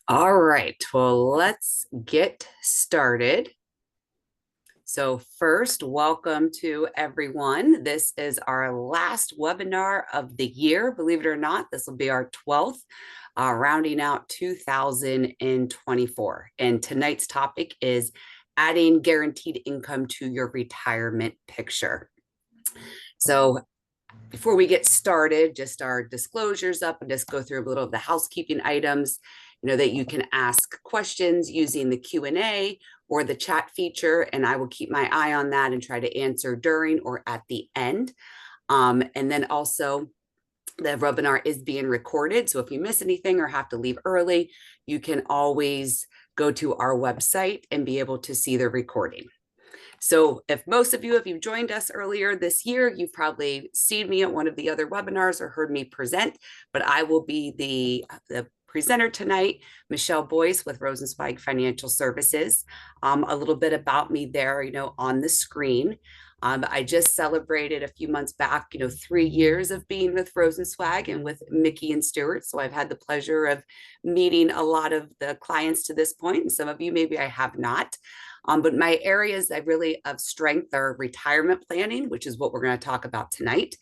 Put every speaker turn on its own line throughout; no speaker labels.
All right, well, let's get started. So first, welcome to everyone. This is our last webinar of the year. Believe it or not, this will be our 12th, rounding out 2024. And tonight's topic is adding guaranteed income to your retirement picture. So before we get started, just our disclosures up and just go through a little of the housekeeping items, that you can ask questions using the Q&A or the chat feature, and I will keep my eye on that and try to answer during or at the end. And then also, the webinar is being recorded. So if you miss anything or have to leave early, you can always go to our website and be able to see the recording. So if most of you, if you've joined us earlier this year, you've probably seen me at one of the other webinars or heard me present, but I will be the presenter tonight, Michelle Boyce with Rosenzweig Financial Services. A little bit about me there, on the screen. I just celebrated a few months back, 3 years of being with Rosenzweig and with Mickey and Stuart. So I've had the pleasure of meeting a lot of the clients to this point, and some of you maybe I have not. But my areas of strength are retirement planning, which is what we're going to talk about tonight,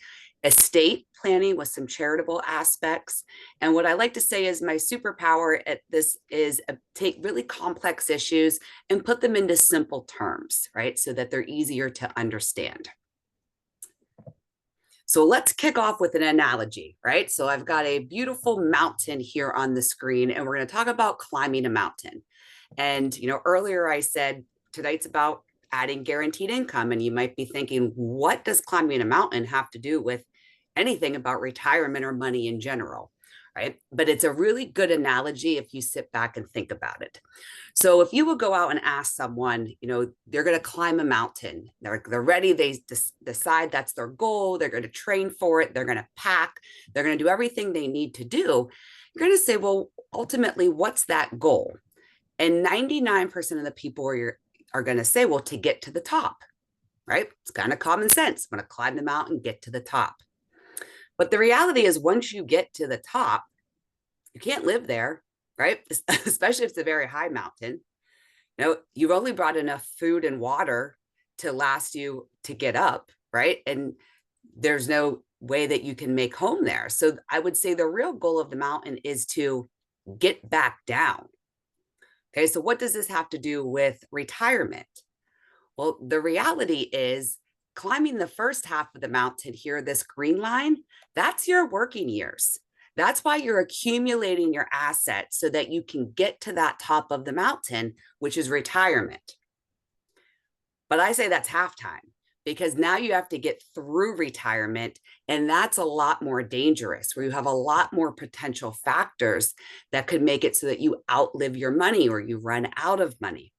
estate planning with some charitable aspects. And what I like to say is my superpower at this is take really complex issues and put them into simple terms, right? So that they're easier to understand. So let's kick off with an analogy, right? So I've got a beautiful mountain here on the screen, and we're going to talk about climbing a mountain. And, earlier I said tonight's about adding guaranteed income. And you might be thinking, what does climbing a mountain have to do with anything about retirement or money in general? Right. But it's a really good analogy if you sit back and think about it. So if you would go out and ask someone, they're going to climb a mountain, they're ready, they decide that's their goal, they're going to train for it, they're going to pack, they're going to do everything they need to do. You're going to say, well, ultimately, what's that goal? And 99% of the people are going to say, well, to get to the top, right? It's kind of common sense. I'm going to climb the mountain, get to the top. But the reality is, once you get to the top, you can't live there, right? Especially if it's a very high mountain. You've only brought enough food and water to last you to get up, right? And there's no way that you can make home there. So I would say the real goal of the mountain is to get back down. Okay, so what does this have to do with retirement? Well, the reality is climbing the first half of the mountain here, this green line, that's your working years. That's why you're accumulating your assets so that you can get to that top of the mountain, which is retirement. But I say that's halftime, because now you have to get through retirement, and that's a lot more dangerous, where you have a lot more potential factors that could make it so that you outlive your money or you run out of money,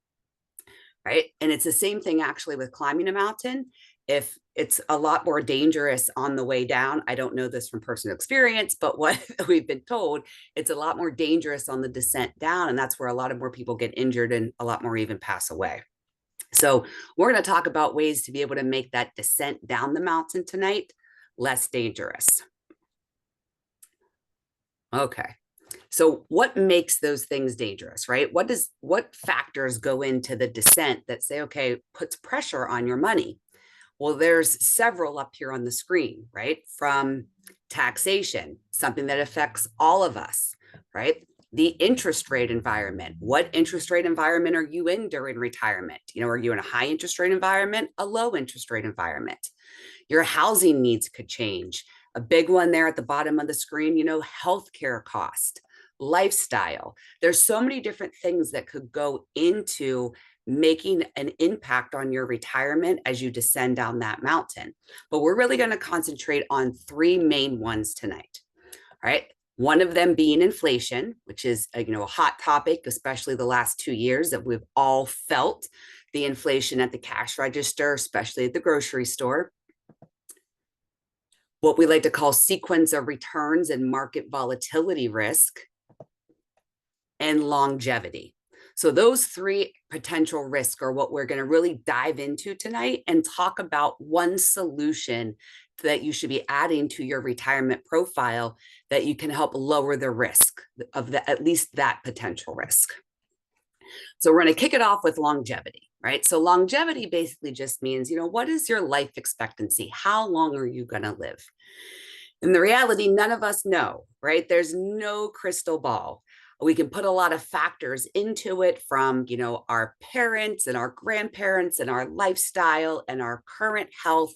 right? And it's the same thing actually with climbing a mountain. If it's a lot more dangerous on the way down, I don't know this from personal experience, but what we've been told, it's a lot more dangerous on the descent down, and that's where a lot of more people get injured and a lot more even pass away. So we're going to talk about ways to be able to make that descent down the mountain tonight less dangerous. Okay. So what makes those things dangerous, right? What factors go into the descent that say, okay, puts pressure on your money? Well, there's several up here on the screen, right? From taxation, something that affects all of us, right? The interest rate environment. What interest rate environment are you in during retirement? Are you in a high interest rate environment, a low interest rate environment? Your housing needs could change. A big one there at the bottom of the screen, healthcare cost, lifestyle. There's so many different things that could go into making an impact on your retirement as you descend down that mountain. But we're really going to concentrate on three main ones tonight. All right. One of them being inflation, which is a hot topic, especially the last 2 years, that we've all felt the inflation at the cash register, especially at the grocery store. What we like to call sequence of returns and market volatility risk, and longevity. So those three potential risks are what we're going to really dive into tonight and talk about one solution that you should be adding to your retirement profile that you can help lower the risk of at least that potential risk. So we're going to kick it off with longevity, right? So longevity basically just means, what is your life expectancy? How long are you going to live? And the reality, none of us know, right? There's no crystal ball. We can put a lot of factors into it from, our parents and our grandparents and our lifestyle and our current health.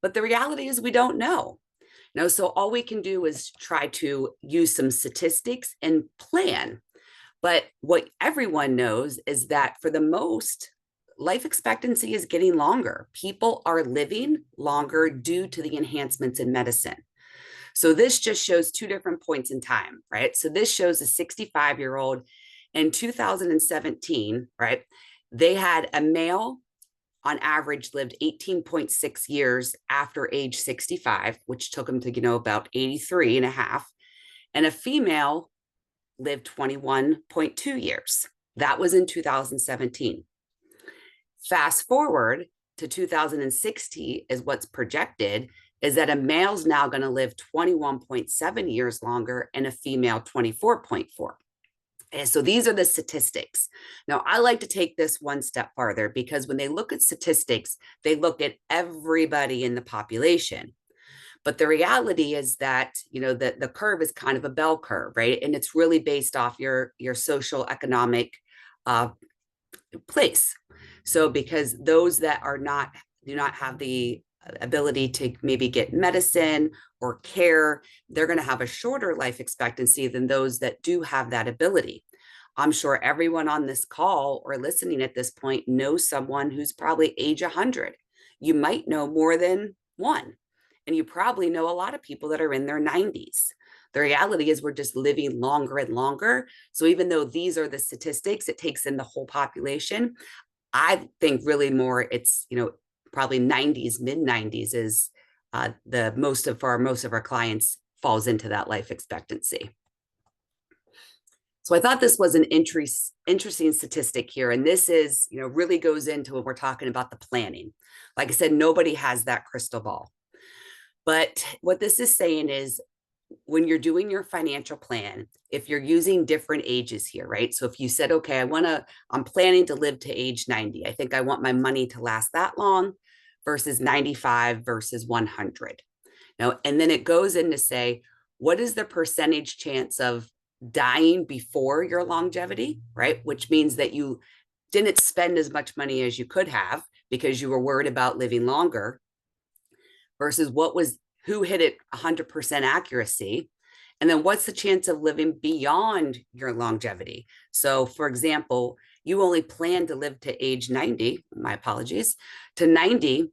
But the reality is we don't know. So all we can do is try to use some statistics and plan. But what everyone knows is that for the most, life expectancy is getting longer. People are living longer due to the enhancements in medicine. So this just shows two different points in time, right? So this shows a 65-year-old in 2017, right? They had a male on average lived 18.6 years after age 65, which took him to, about 83 and a half. And a female lived 21.2 years. That was in 2017. Fast forward to 2060 is what's projected is that a male's now going to live 21.7 years longer and a female 24.4. And so these are the statistics. Now, I like to take this one step farther because when they look at statistics, they look at everybody in the population. But the reality is that, the curve is kind of a bell curve, right? And it's really based off your social economic place. So because those that do not have the ability to maybe get medicine or care, they're going to have a shorter life expectancy than those that do have that ability. I'm sure everyone on this call or listening at this point knows someone who's probably age 100. You might know more than one, and you probably know a lot of people that are in their 90s. The reality is we're just living longer and longer. So even though these are the statistics, it takes in the whole population. I think really more it's, probably 90s, mid 90s is the most of our clients falls into that life expectancy. So I thought this was an interesting statistic here. And this is, really goes into when we're talking about the planning. Like I said, nobody has that crystal ball. But what this is saying is when you're doing your financial plan, if you're using different ages here, right? So if you said, okay, I'm planning to live to age 90. I think I want my money to last that long versus 95 versus 100. And then it goes in to say, what is the percentage chance of dying before your longevity, right? Which means that you didn't spend as much money as you could have because you were worried about living longer versus who hit it 100% accuracy. And then what's the chance of living beyond your longevity? So for example, you only plan to live to age 90, my apologies, to 90,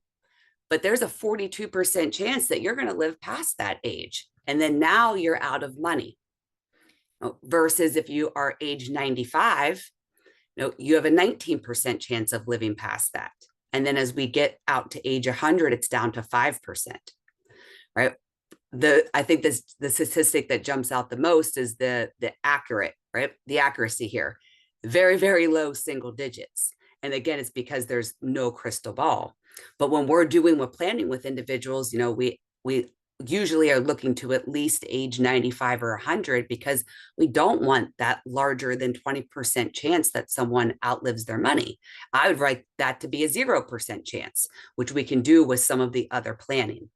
but there's a 42% chance that you're going to live past that age. And then now you're out of money. Versus if you are age 95, you have a 19% chance of living past that. And then as we get out to age 100, it's down to 5%, right? I think the statistic that jumps out the most is the accurate, right? The accuracy here, very, very low single digits. And again, it's because there's no crystal ball. But when we're planning with individuals, we usually are looking to at least age 95 or 100 because we don't want that larger than 20% chance that someone outlives their money. I would write that to be a 0% chance, which we can do with some of the other planning.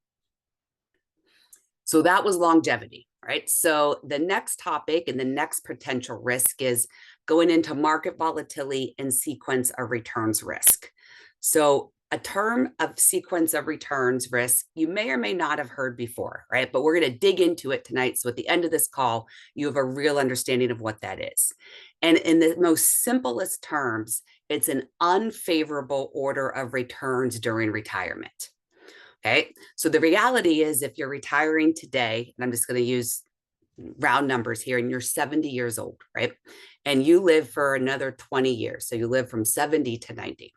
So that was longevity, right? So the next topic and the next potential risk is going into market volatility and sequence of returns risk. So a term of sequence of returns risk you may or may not have heard before, right? But we're going to dig into it tonight. So at the end of this call, you have a real understanding of what that is. And in the most simplest terms, it's an unfavorable order of returns during retirement. Okay. So the reality is if you're retiring today, and I'm just going to use round numbers here, and you're 70 years old, right? And you live for another 20 years. So you live from 70 to 90.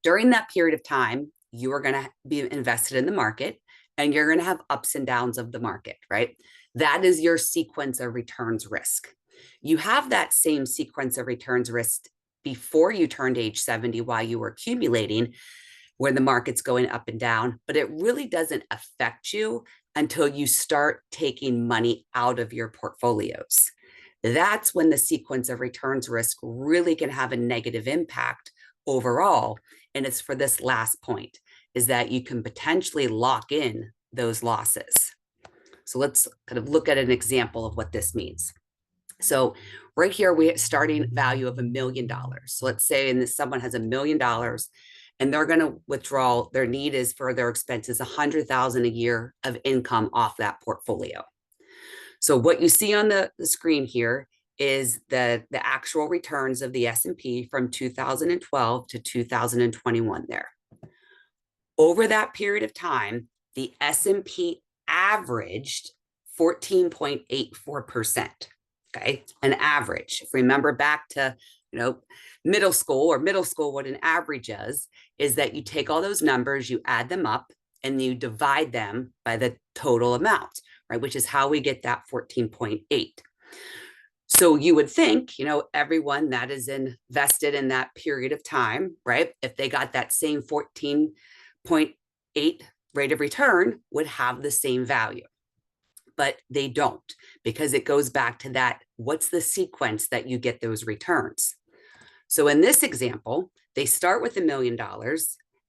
During that period of time, you are going to be invested in the market and you're going to have ups and downs of the market, right? That is your sequence of returns risk. You have that same sequence of returns risk before you turned age 70 while you were accumulating, where the market's going up and down, but it really doesn't affect you until you start taking money out of your portfolios. That's when the sequence of returns risk really can have a negative impact overall. And it's for this last point, is that you can potentially lock in those losses. So let's kind of look at an example of what this means. So right here, we have starting value of $1 million. So let's say someone has $1 million and they're going to withdraw, their need is for their expenses, $100,000 a year of income off that portfolio. So what you see on the screen here is the actual returns of the S&P from 2012 to 2021 there. Over that period of time, the S&P averaged 14.84%. Okay, an average. If we remember back to middle school, what an average is that you take all those numbers, you add them up, and you divide them by the total amount, right? Which is how we get that 14.8. So you would think, everyone that is invested in that period of time, right? If they got that same 14.8 rate of return, would have the same value. But they don't, because it goes back to that, what's the sequence that you get those returns? So in this example, they start with $1 million,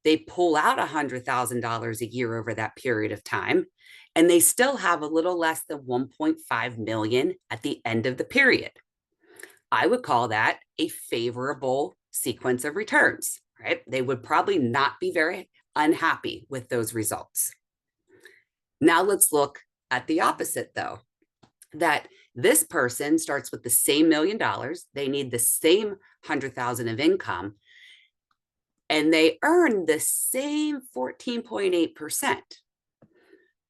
they pull out $100,000 a year over that period of time, and they still have a little less than 1.5 million at the end of the period. I would call that a favorable sequence of returns, right? They would probably not be very unhappy with those results. Now let's look at the opposite, though, that this person starts with the same $1 million, they need the same 100,000 of income, and they earn the same 14.8%.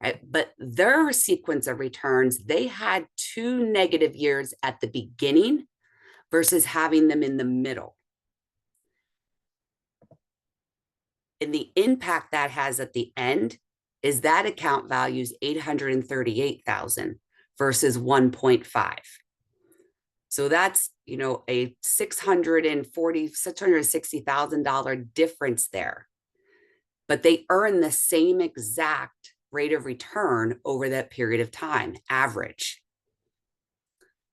Right? But their sequence of returns, they had 2 negative years at the beginning versus having them in the middle. And the impact that has at the end is that account values 838,000 versus 1.5. So that's, a $660,000 difference there. But they earn the same exact rate of return over that period of time, average.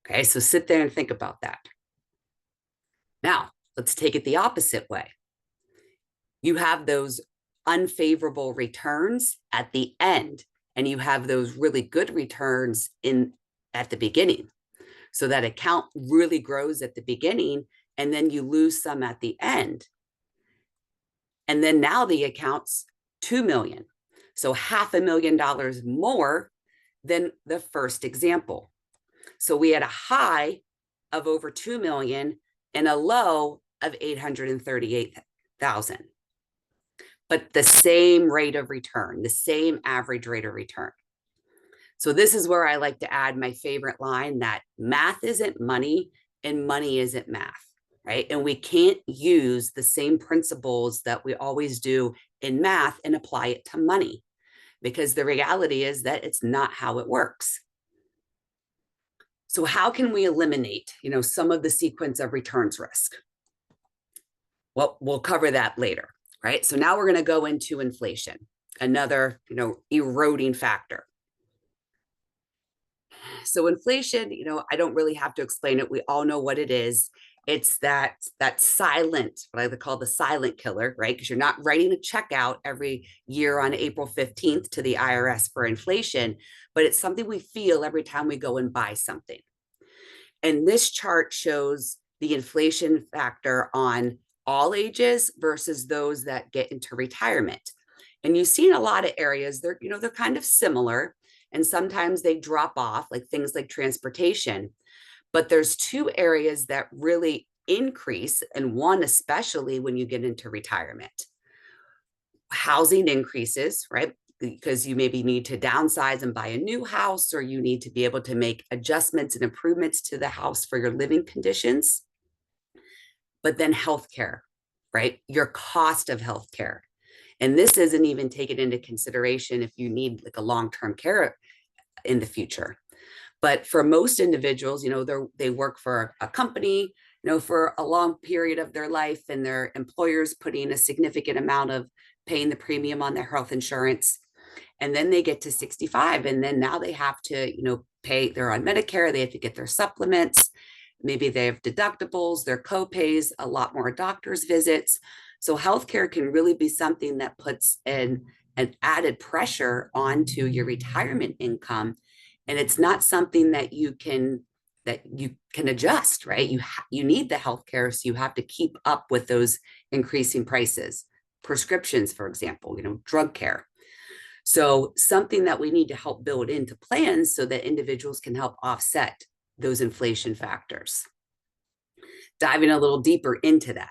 Okay, so sit there and think about that. Now, let's take it the opposite way. You have those unfavorable returns at the end, and you have those really good returns at the beginning. So that account really grows at the beginning, and then you lose some at the end. And then now the account's $2 million. So $500,000 more than the first example. So we had a high of over 2 million and a low of 838,000. But the same rate of return, the same average rate of return. So this is where I like to add my favorite line, that math isn't money and money isn't math, right? And we can't use the same principles that we always do in math and apply it to money, because the reality is that it's not how it works. So how can we eliminate, some of the sequence of returns risk? Well, we'll cover that later, right? So now we're going to go into inflation, another, eroding factor. So inflation, I don't really have to explain it. We all know what it is. It's that silent, what I would call the silent killer, right? Because you're not writing a check out every year on April 15th to the IRS for inflation, but it's something we feel every time we go and buy something. And this chart shows the inflation factor on all ages versus those that get into retirement. And you see in a lot of areas, they're kind of similar. And sometimes they drop off, like things like transportation. But there's 2 areas that really increase, and one especially when you get into retirement. Housing increases, right? Because you maybe need to downsize and buy a new house, or you need to be able to make adjustments and improvements to the house for your living conditions. But then healthcare, right? Your cost of healthcare. And this isn't even taken into consideration if you need like a long-term care in the future. But for most individuals, they work for a company, for a long period of their life, and their employer's putting a significant amount of paying the premium on their health insurance. And then they get to 65, and then now they have to, pay, they're on Medicare, they have to get their supplements. Maybe they have deductibles, their co-pays, a lot more doctor's visits. So healthcare can really be something that puts an added pressure onto your retirement income. And it's not something that you can adjust, right? You need the healthcare, so you have to keep up with those increasing prices. Prescriptions, for example, drug care. So something that we need to help build into plans so that individuals can help offset those inflation factors. Diving a little deeper into that.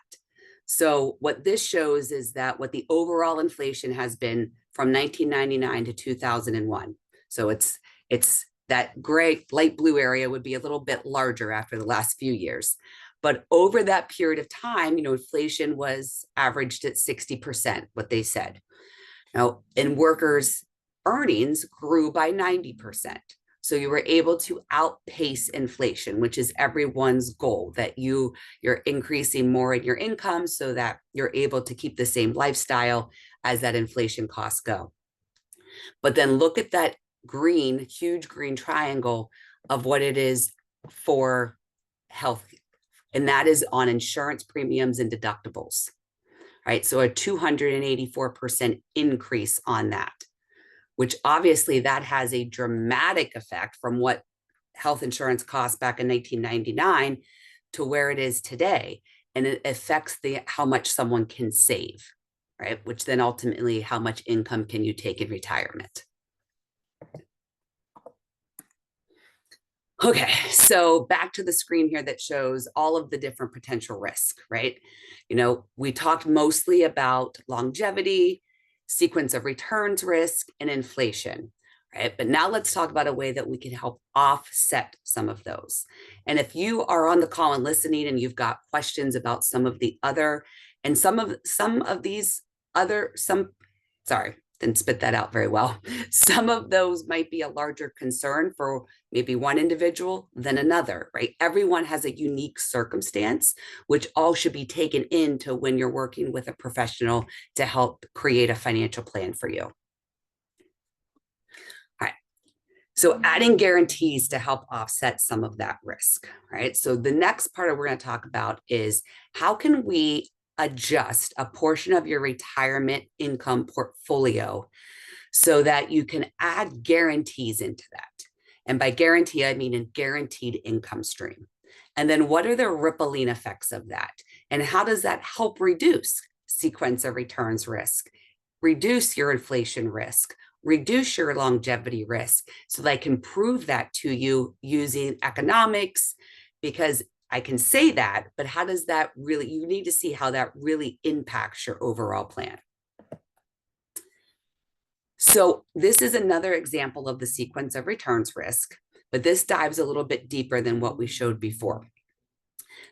So what this shows is that what the overall inflation has been from 1999 to 2001. So it's that gray, light blue area would be a little bit larger after the last few years. But over that period of time, inflation was averaged at 60%, what they said. Now, and workers' earnings grew by 90%. So you were able to outpace inflation, which is everyone's goal, that you're increasing more in your income so that you're able to keep the same lifestyle as that inflation costs go. But then look at that huge green triangle of what it is for health. And that is on insurance premiums and deductibles, right? So a 284% increase on that, which obviously that has a dramatic effect from what health insurance cost back in 1999 to where it is today. And it affects how much someone can save, right? Which then ultimately, how much income can you take in retirement? Okay, so back to the screen here that shows all of the different potential risks, right? We talked mostly about longevity, sequence of returns risk, and inflation, right? But now let's talk about a way that we can help offset some of those. And if you are on the call and listening and you've got questions about some of the other, and sorry, didn't spit that out very well. Some of those might be a larger concern for maybe one individual than another, right? Everyone has a unique circumstance, which all should be taken into when you're working with a professional to help create a financial plan for you. All right. So adding guarantees to help offset some of that risk, right? So the next part we're going to talk about is how can we adjust a portion of your retirement income portfolio so that you can add guarantees into that. And by guarantee, I mean a guaranteed income stream. And then what are the rippling effects of that? And how does that help reduce sequence of returns risk, reduce your inflation risk, reduce your longevity risk, so that I can prove that to you using economics? Because I can say that, but how does that really, you need to see how that really impacts your overall plan. So this is another example of the sequence of returns risk, but this dives a little bit deeper than what we showed before.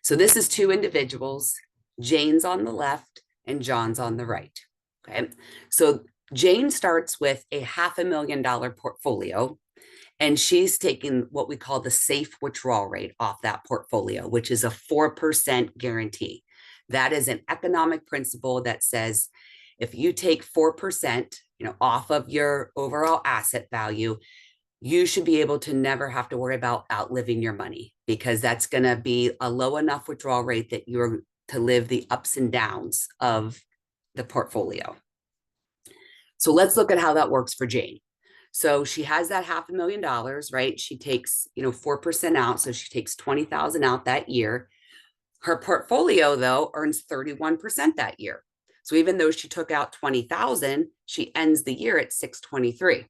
So this is two individuals, Jane's on the left and John's on the right. Okay, so Jane starts with a $500,000 portfolio, and she's taking what we call the safe withdrawal rate off that portfolio, which is a 4% guarantee. That is an economic principle that says if you take 4%, off of your overall asset value, you should be able to never have to worry about outliving your money, because that's going to be a low enough withdrawal rate that you're to live the ups and downs of the portfolio. So let's look at how that works for Jane. So she has that $500,000, right? She takes, 4% out. So she takes 20,000 out that year. Her portfolio, though, earns 31% that year. So even though she took out 20,000, she ends the year at 623.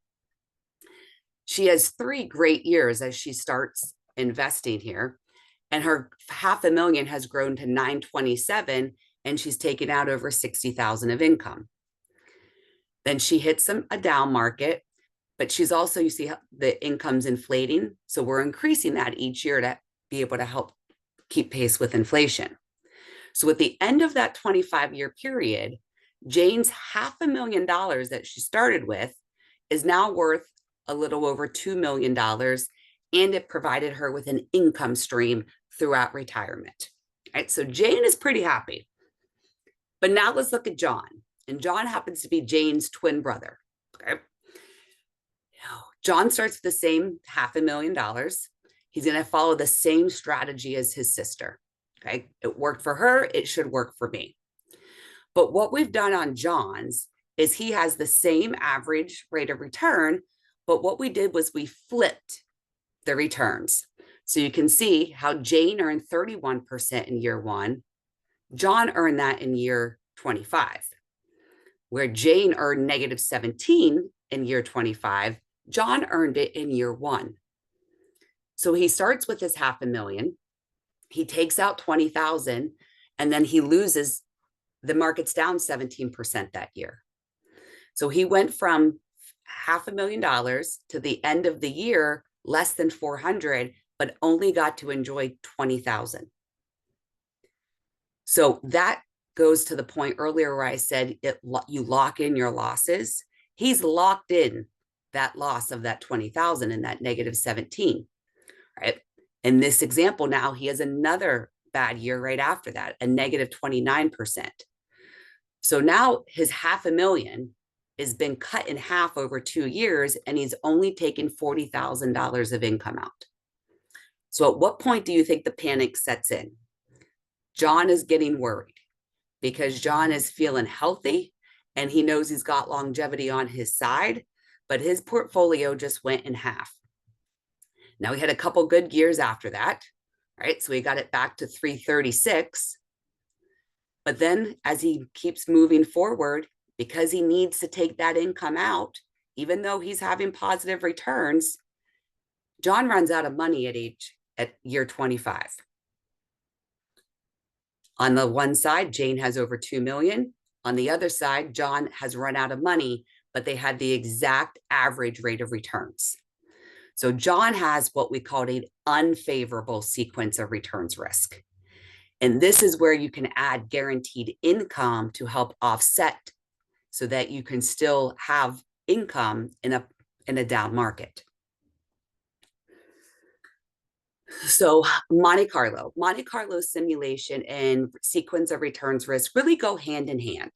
She has 3 great years as she starts investing here, and her $500,000 has grown to 927, and she's taken out over 60,000 of income. Then she hits a down market, but she's also, you see the income's inflating. So we're increasing that each year to be able to help keep pace with inflation. So at the end of that 25-year period, Jane's $500,000 that she started with is now worth a little over $2 million, and it provided her with an income stream throughout retirement. Right? So Jane is pretty happy. But now let's look at John. And John happens to be Jane's twin brother. Okay. John starts with the same $500,000. He's going to follow the same strategy as his sister. Okay. It worked for her. It should work for me. But what we've done on John's is he has the same average rate of return. But what we did was we flipped the returns. So you can see how Jane earned 31% in year one. John earned that in year 25. Where Jane earned negative 17 in year 25, John earned it in year one. So he starts with his $500,000. He takes out 20,000, and then he loses. The market's down 17% that year. So he went from $500,000 to the end of the year less than 400, but only got to enjoy 20,000. So that goes to the point earlier where I said you lock in your losses. He's locked in that loss of that 20,000 and that negative 17, right? In this example, now he has another bad year right after that, a negative 29%. So now his $500,000 has been cut in half over 2 years, and he's only taken $40,000 of income out. So at what point do you think the panic sets in? John is getting worried because John is feeling healthy and he knows he's got longevity on his side, but his portfolio just went in half. Now he had a couple good years after that, right? So he got it back to 336. But then as he keeps moving forward, because he needs to take that income out, even though he's having positive returns, John runs out of money at year 25. On the one side, Jane has over 2 million. On the other side, John has run out of money, but they had the exact average rate of returns. So John has what we call an unfavorable sequence of returns risk. And this is where you can add guaranteed income to help offset so that you can still have income in a down market. So Monte Carlo simulation and sequence of returns risk really go hand in hand.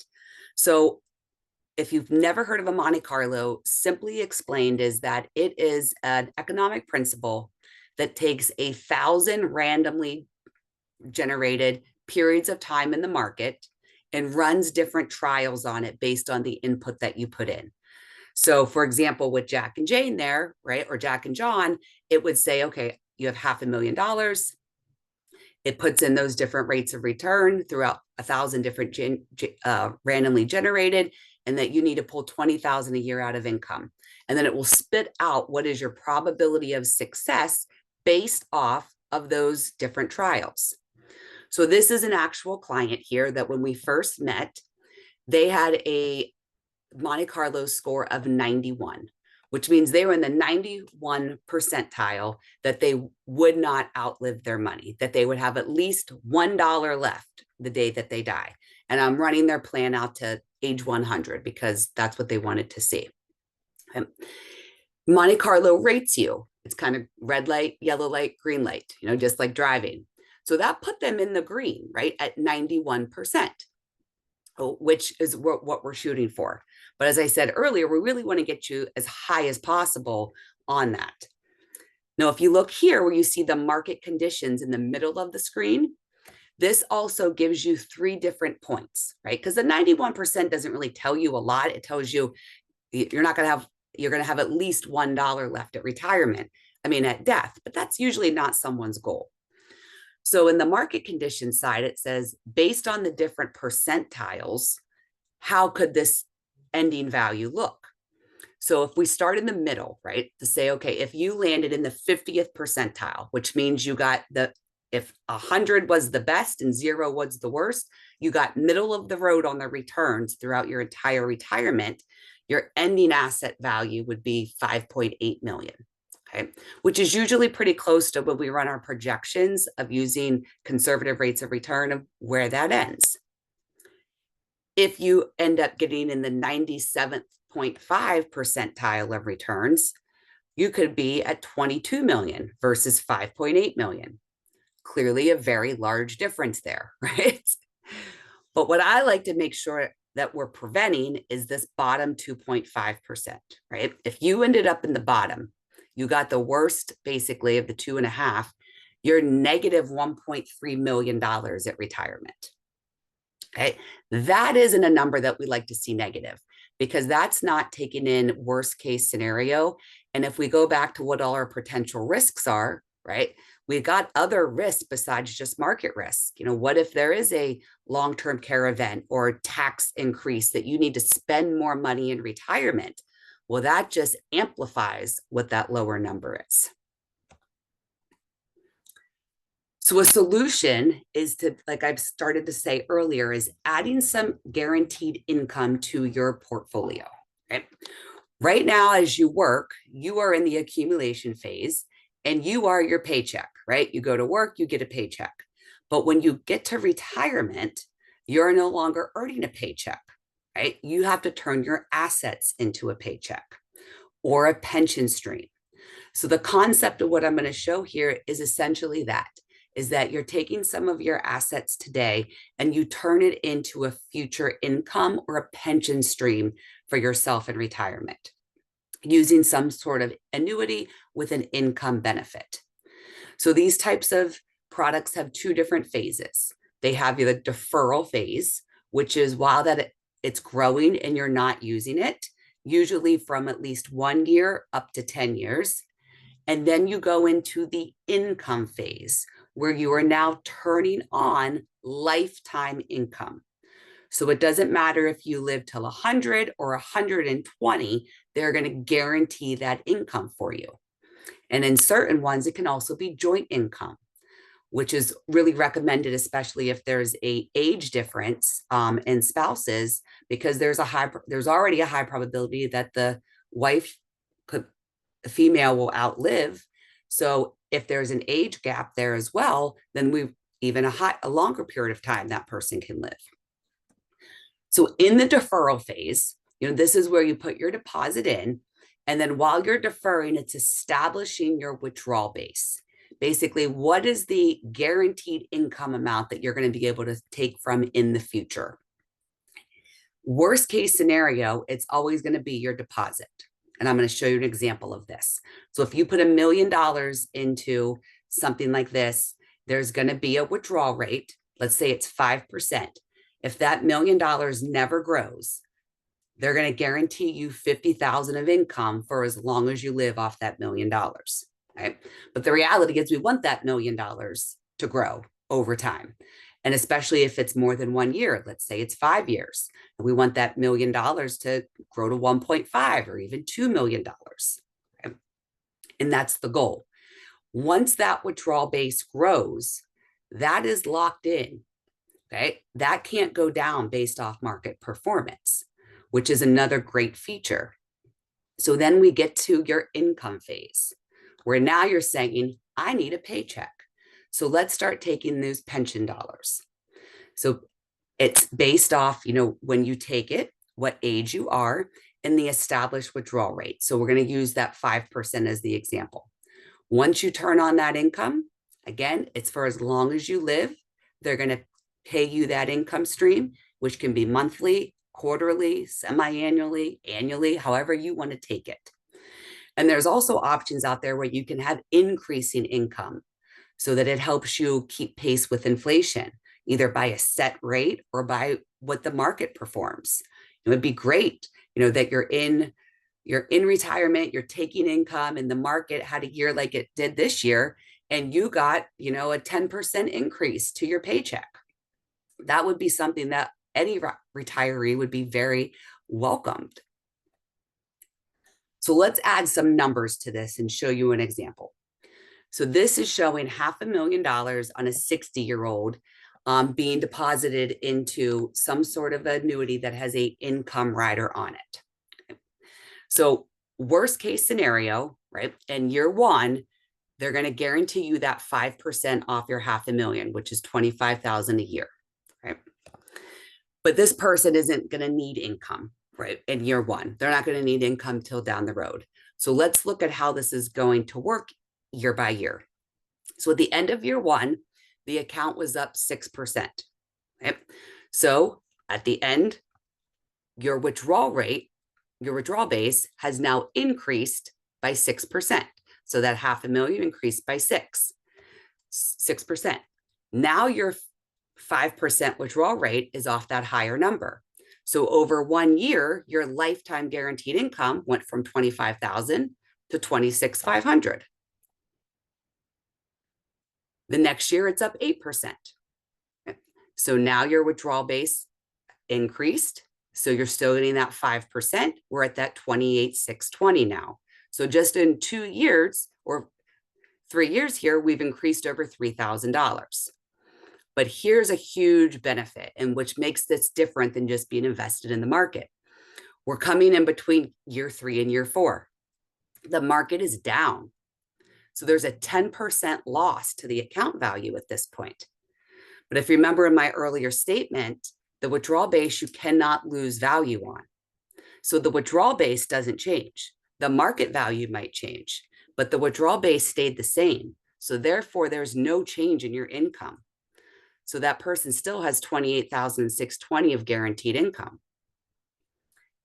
So if you've never heard of a Monte Carlo, simply explained is that it is an economic principle that takes 1,000 randomly generated periods of time in the market and runs different trials on it based on the input that you put in. So for example, with Jack and Jane there, right, or Jack and John, it would say, okay, you have $500,000. It puts in those different rates of return throughout 1,000 different randomly generated, and that you need to pull 20,000 a year out of income. And then it will spit out what is your probability of success based off of those different trials. So this is an actual client here that when we first met, they had a Monte Carlo score of 91, which means they were in the 91 percentile that they would not outlive their money, that they would have at least $1 left the day that they die. And I'm running their plan out to age 100 because that's what they wanted to see. Monte Carlo rates you. It's kind of red light, yellow light, green light, just like driving. So that put them in the green, right, at 91%, which is what we're shooting for. But as I said earlier, we really want to get you as high as possible on that. Now, if you look here where you see the market conditions in the middle of the screen, this also gives you 3 different points, right? Because the 91% doesn't really tell you a lot. It tells you you're going to have at least $1 left at retirement. At death, but that's usually not someone's goal. So in the market conditions side, it says, based on the different percentiles, how could this ending value look? So if we start in the middle, right, to say, okay, if you landed in the 50th percentile, which means you got if 100 was the best and 0 was the worst, you got middle of the road on the returns throughout your entire retirement, your ending asset value would be 5.8 million. Okay, which is usually pretty close to when we run our projections of using conservative rates of return of where that ends. If you end up getting in the 97.5 percentile of returns, you could be at 22 million versus 5.8 million. Clearly a very large difference there, right? But what I like to make sure that we're preventing is this bottom 2.5%, right? If you ended up in the bottom, you got the worst basically of the 2.5, you're negative $1.3 million at retirement. Okay. That isn't a number that we like to see negative, because that's not taking in worst case scenario. And if we go back to what all our potential risks are, right? We've got other risks besides just market risk. What if there is a long-term care event or a tax increase that you need to spend more money in retirement? Well, that just amplifies what that lower number is. So a solution is to, like I've started to say earlier, is adding some guaranteed income to your portfolio. Right now, as you work, you are in the accumulation phase and you are your paycheck, right? You go to work, you get a paycheck. But when you get to retirement, you're no longer earning a paycheck, right? You have to turn your assets into a paycheck or a pension stream. So the concept of what I'm going to show here is essentially that, is that you're taking some of your assets today and you turn it into a future income or a pension stream for yourself in retirement, using some sort of annuity with an income benefit. So these types of products have two different phases. They have the deferral phase, which is while it's growing and you're not using it, usually from at least 1 year up to 10 years. And then you go into the income phase, where you are now turning on lifetime income. So it doesn't matter if you live till 100 or 120, they're going to guarantee that income for you. And in certain ones, it can also be joint income, which is really recommended, especially if there's a age difference in spouses, because there's already a high probability that the female will outlive. So if there's an age gap there as well, then a longer period of time that person can live. So in the deferral phase, this is where you put your deposit in. And then while you're deferring, it's establishing your withdrawal base. Basically, what is the guaranteed income amount that you're going to be able to take from in the future? Worst case scenario, it's always going to be your deposit. And I'm going to show you an example of this. So if you put $1 million into something like this, there's going to be a withdrawal rate. Let's say it's 5%. If that $1 million never grows, they're going to guarantee you $50,000 of income for as long as you live off that $1 million. Right? But the reality is we want that $1 million to grow over time. And especially if it's more than 1 year, let's say it's 5 years, we want that $1 million to grow to 1.5 or even $2 million. Okay? And that's the goal. Once that withdrawal base grows, that is locked in. Okay? That can't go down based off market performance, which is another great feature. So then we get to your income phase, where now you're saying, I need a paycheck. So let's start taking those pension dollars. So it's based off, when you take it, what age you are, and the established withdrawal rate. So we're going to use that 5% as the example. Once you turn on that income, again, it's for as long as you live. They're going to pay you that income stream, which can be monthly, quarterly, semi-annually, annually, however you want to take it. And there's also options out there where you can have increasing income so that it helps you keep pace with inflation, either by a set rate or by what the market performs. It would be great, that you're in retirement, you're taking income, and the market had a year like it did this year, and you got, a 10% increase to your paycheck. That would be something that any retiree would be very welcomed. So let's add some numbers to this and show you an example. So this is showing $500,000 on a 60-year-old being deposited into some sort of annuity that has an income rider on it. Okay. So worst case scenario, right? In year one, they're going to guarantee you that 5% off your $500,000, which is $25,000 a year, right? But this person isn't going to need income, right? In year one, they're not going to need income till down the road. So let's look at how this is going to work year by year. So at the end of year one, the account was up 6%. Okay? So at the end, your withdrawal rate, your withdrawal base has now increased by 6%. So that $500,000 increased by 6%. Now your 5% withdrawal rate is off that higher number. So over 1 year, your lifetime guaranteed income went from 25,000 to 26,500. The next year, it's up 8%. So now your withdrawal base increased. So you're still getting that 5%. We're at that 28,620 now. So just in 2 years or 3 years here, we've increased over $3,000. But here's a huge benefit, and which makes this different than just being invested in the market. We're coming in between year 3 and year 4. The market is down. So there's a 10% loss to the account value at this point. But if you remember in my earlier statement, the withdrawal base you cannot lose value on. So the withdrawal base doesn't change. The market value might change, but the withdrawal base stayed the same. So therefore, there's no change in your income. So that person still has 28,620 of guaranteed income.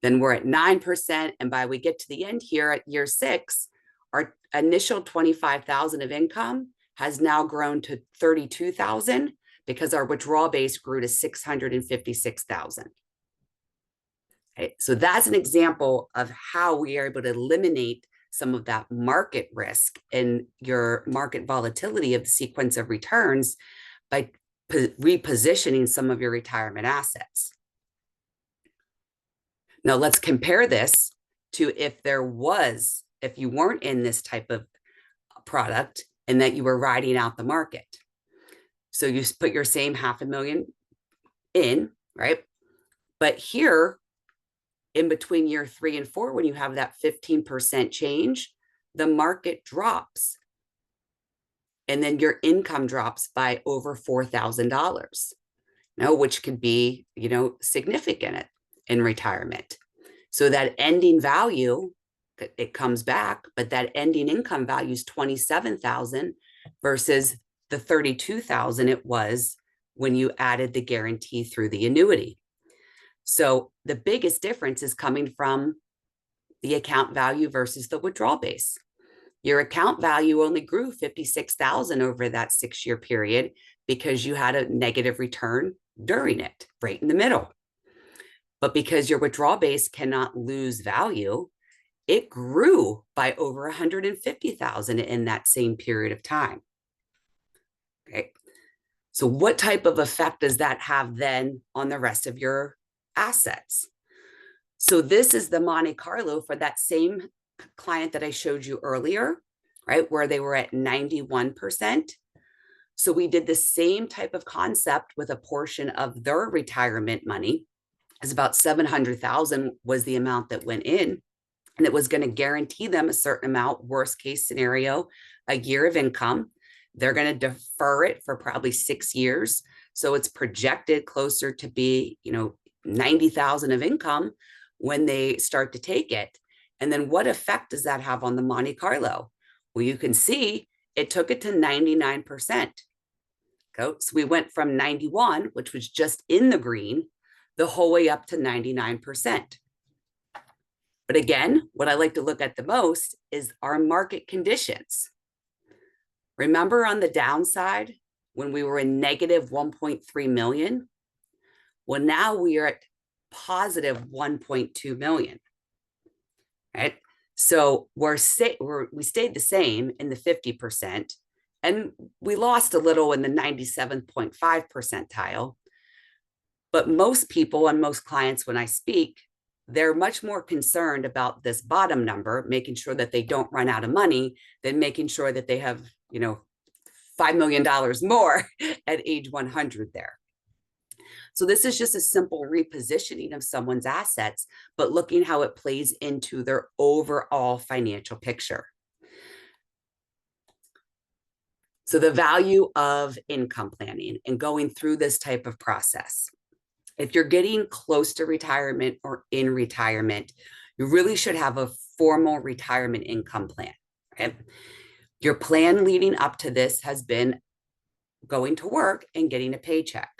Then we're at 9%. And by we get to the end here at year 6, our initial 25,000 of income has now grown to 32,000 because our withdrawal base grew to 656,000. Okay, so that's an example of how we are able to eliminate some of that market risk and your market volatility of the sequence of returns by repositioning some of your retirement assets. Now let's compare this to if you weren't in this type of product and that you were riding out the market. So you put your same $500,000 in, right? But here, in between year 3 and 4, when you have that 15% change, the market drops. And then your income drops by over $4,000, which could be, significant in retirement. So that ending value, it comes back, but that ending income value is 27,000 versus the 32,000 it was when you added the guarantee through the annuity. So the biggest difference is coming from the account value versus the withdrawal base. Your account value only grew 56,000 over that 6-year period because you had a negative return during it, right in the middle. But because your withdrawal base cannot lose value, it grew by over 150,000 in that same period of time. Okay. So what type of effect does that have then on the rest of your assets? So this is the Monte Carlo for that same client that I showed you earlier, right? Where they were at 91%. So we did the same type of concept with a portion of their retirement money. It's about 700,000 was the amount that went in, and it was going to guarantee them a certain amount, worst case scenario, a year of income. They're going to defer it for probably 6 years. So it's projected closer to be, 90,000 of income when they start to take it. And then what effect does that have on the Monte Carlo? Well, you can see it took it to 99%. So we went from 91, which was just in the green, the whole way up to 99%. But again, what I like to look at the most is our market conditions. Remember on the downside when we were in negative 1.3 million? Well, now we are at positive 1.2 million, right? So we stayed the same in the 50%, and we lost a little in the 97.5 percentile. But most people and most clients, when I speak, they're much more concerned about this bottom number, making sure that they don't run out of money, than making sure that they have, $5 million more at age 100 there. So this is just a simple repositioning of someone's assets, but looking how it plays into their overall financial picture. So the value of income planning and going through this type of process. If you're getting close to retirement or in retirement, You really should have a formal retirement income plan. Okay? Your plan leading up to this has been going to work and getting a paycheck.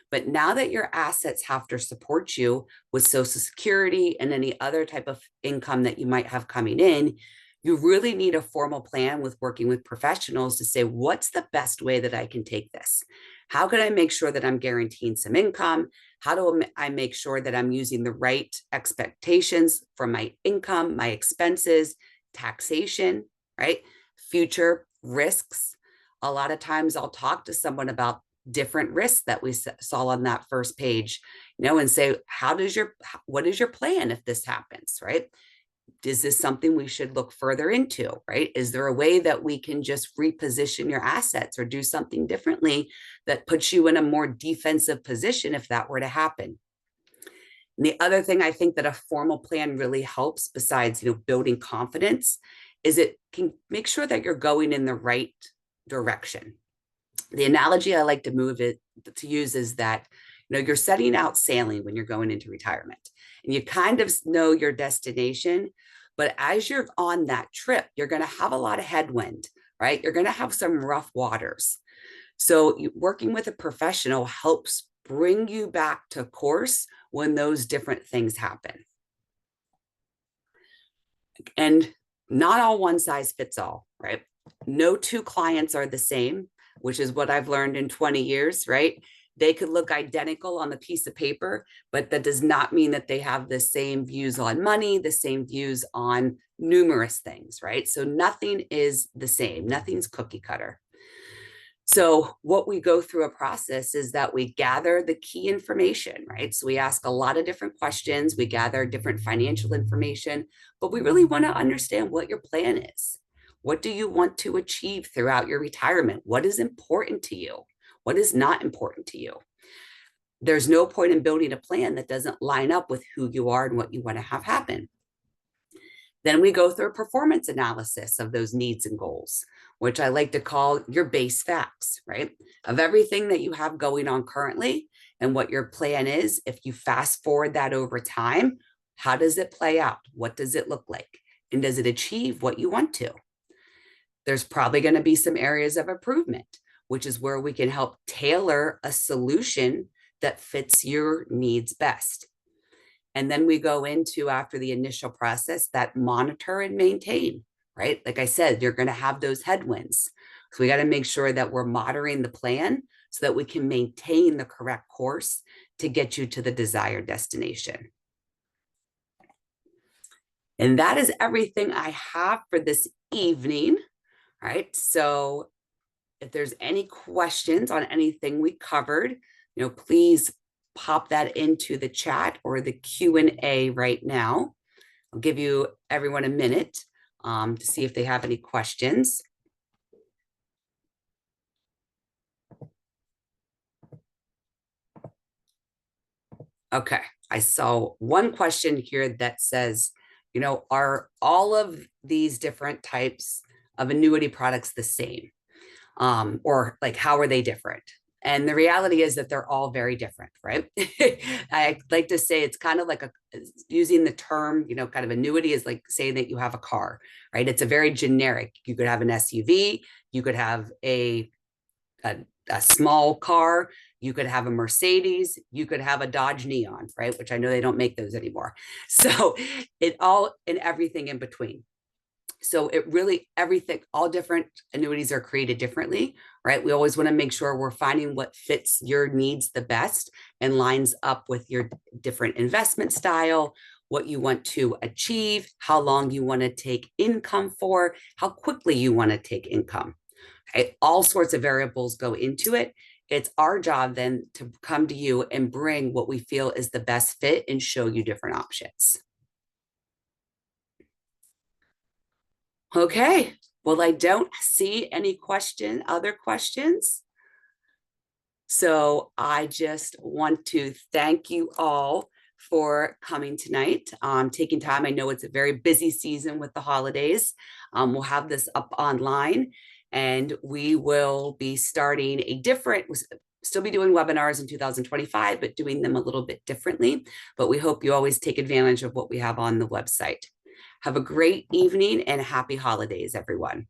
But now that your assets have to support you with Social Security and any other type of income that you might have coming in, you really need a formal plan with working with professionals to say, what's the best way that I can take this? How can I make sure that I'm guaranteeing some income? How do I make sure that I'm using the right expectations for my income, my expenses, taxation, right? Future risks. A lot of times I'll talk to someone about different risks that we saw on that first page, and say, what is your plan if this happens, right? Is this something we should look further into, right? Is there a way that we can just reposition your assets or do something differently that puts you in a more defensive position if that were to happen? And the other thing I think that a formal plan really helps, besides building confidence, is it can make sure that you're going in the right direction. The analogy I like to use is that you're setting out sailing when you're going into retirement, and you kind of know your destination, but as you're on that trip, you're going to have a lot of headwind, right? You're going to have some rough waters. So working with a professional helps bring you back to course when those different things happen. And not all one size fits all, right? No two clients are the same, which is what I've learned in 20 years, right? They could look identical on the piece of paper, but that does not mean that they have the same views on money, the same views on numerous things, right? So nothing is the same. Nothing's cookie cutter. So what we go through a process is that we gather the key information, right? So we ask a lot of different questions, we gather different financial information, but we really want to understand what your plan is. What do you want to achieve throughout your retirement? What is important to you? What is not important to you? There's no point in building a plan that doesn't line up with who you are and what you want to have happen. Then we go through a performance analysis of those needs and goals, which I like to call your base facts, right? Of everything that you have going on currently and what your plan is. If you fast forward that over time, how does it play out? What does it look like? And does it achieve what you want to? There's probably going to be some areas of improvement, which is where we can help tailor a solution that fits your needs best. And then we go into, after the initial process, that monitor and maintain, right? Like I said, you're going to have those headwinds. So we got to make sure that we're monitoring the plan so that we can maintain the correct course to get you to the desired destination. And that is everything I have for this evening. All right. So if there's any questions on anything we covered, please pop that into the chat or the Q&A right now. I'll give you everyone a minute to see if they have any questions. Okay, I saw one question here that says, are all of these different types of annuity products the same? Or like, how are they different? And the reality is that they're all very different, right? I like to say it's kind of like using the term, kind of annuity is like saying that you have a car, right? It's a very generic. You could have an SUV, you could have a small car, you could have a Mercedes, you could have a Dodge Neon, right? Which I know they don't make those anymore. So it all and everything in between. So it really, everything, all different annuities are created differently, right? We always want to make sure we're finding what fits your needs the best and lines up with your different investment style, what you want to achieve, how long you want to take income for, how quickly you want to take income. Okay? All sorts of variables go into it. It's our job then to come to you and bring what we feel is the best fit and show you different options. Okay, well, I don't see any other questions. So I just want to thank you all for coming tonight, taking time. I know it's a very busy season with the holidays. We'll have this up online, and we will be starting still be doing webinars in 2025, but doing them a little bit differently. But we hope you always take advantage of what we have on the website. Have a great evening and happy holidays, everyone.